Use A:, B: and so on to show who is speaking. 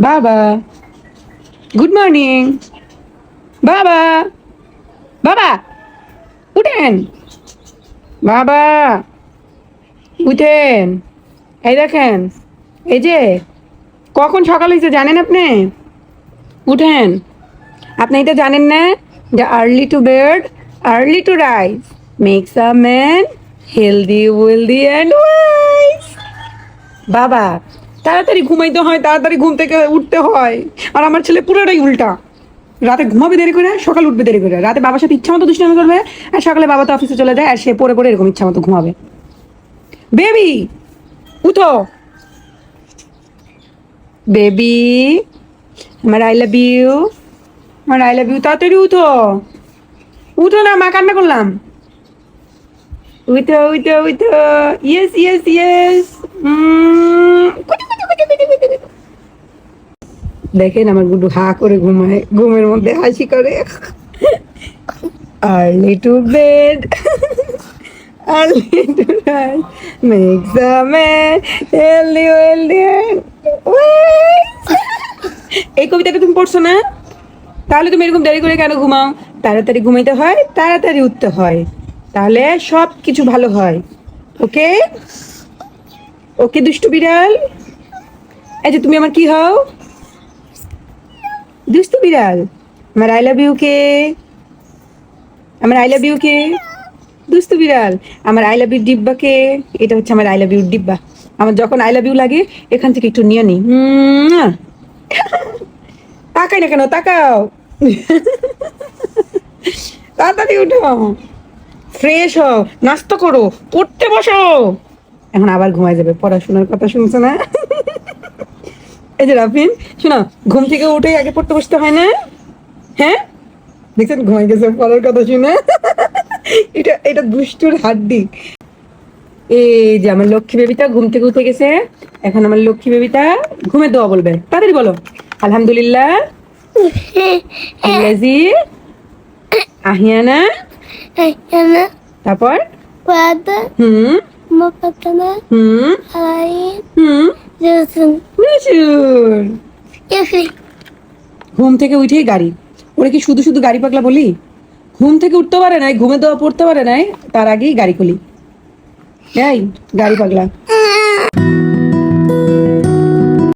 A: বাবা, good morning. বাবা, বাবা, উঠেন। বাবা, উঠেন। এই দেখেন, এই যে কখন সকাল হয়েছে জানেন আপনি? উঠেন। আপনি এটা জানেন না যে early to bed, early to rise makes a man healthy, wealthy and wise. বাবা, তাড়াতাড়ি ঘুমাইতে হয়, তাড়াতাড়ি ঘুম থেকে উঠতে হয়। আর আমার ছেলে পুরোটাই উল্টা। রাতে ঘুমাবে দেরি করে, সকাল উঠবে দেরি করে। রাতে বাবার সাথে ইচ্ছা মতো দুষ্টামি করবে, আর সকালে বাবা তো অফিসে চলে যায়, আর সে পড়ে পড়ে এরকম ইচ্ছা মতো ঘুমাবে। বেবি, উঠো। বেবি, আমার আই লাভ ইউ, আমার আই লাভ ইউ। তাড়াতাড়ি উঠো, উঠো না, মা কান্না করলাম। উঠো, উঠো, উঠো। Yes, yes, yes. দেখেন আমার গুডু হা করে ঘুমায়, ঘুমের মধ্যে হাসি করে। Early to bed, early to rise makes a man healthy, wealthy and wise. এই কবিতাটা তুমি পড়ছো না? তাহলে তুমি এরকম দেরি করে কেন ঘুমাও? তাড়াতাড়ি ঘুমাইতে হয়, তাড়াতাড়ি উঠতে হয়, তাহলে সব কিছু ভালো হয়। ওকে, ওকে দুষ্টু বিড়াল। এই যে তুমি আমার কি হও? দুষ্টু বিড়াল। আমার আই লাভ ইউ কে? আমার আই লাভ ইউ কে? দুষ্টু বিড়াল। আমার আই লাভ ইউ ডিব্বা কে? এটা হচ্ছে আমার আই লাভ ইউ ডিব্বা। আমার যখন আই লাভ ইউ লাগে এখান থেকে একটু নিয়ে নি। তাকাই না কেন, তাকাও। তাড়াতাড়ি উঠো, ফ্রেশ হও, নাস্তা করো, পড়তে বসো। এখন আবার ঘুমায় যাবে, পড়াশোনার কথা শুনছো না? এই যে রাফিন, শোনো, ঘুম থেকে উঠে আগে পড়তে বসতে হয় না? হ্যাঁ, দেখছেন ঘুমাই গেছে পড়ার কথা শুনে। এটা এটা দুষ্টুর হাড্ডি। এই যে আমার লক্ষ্মী বেবিটা ঘুম থেকে উঠে গেছে। এখন আমার লক্ষ্মী বেবিটা ঘুমের দোয়া বলবে, তাড়াতাড়ি বলো। আলহামদুলিল্লাহ ইংরেজি আহিয়ানা, তারপর হুম হুম হুম নিশুর। ঘুম থেকে উঠেই গাড়ি। ওরা কি শুধু শুধু গাড়ি পাগলা বলি? ঘুম থেকে উঠতে পারে নাই, ঘুমে দেওয়া পড়তে পারে নাই, তার আগেই গাড়ি খুলি। এই গাড়ি পাগলা।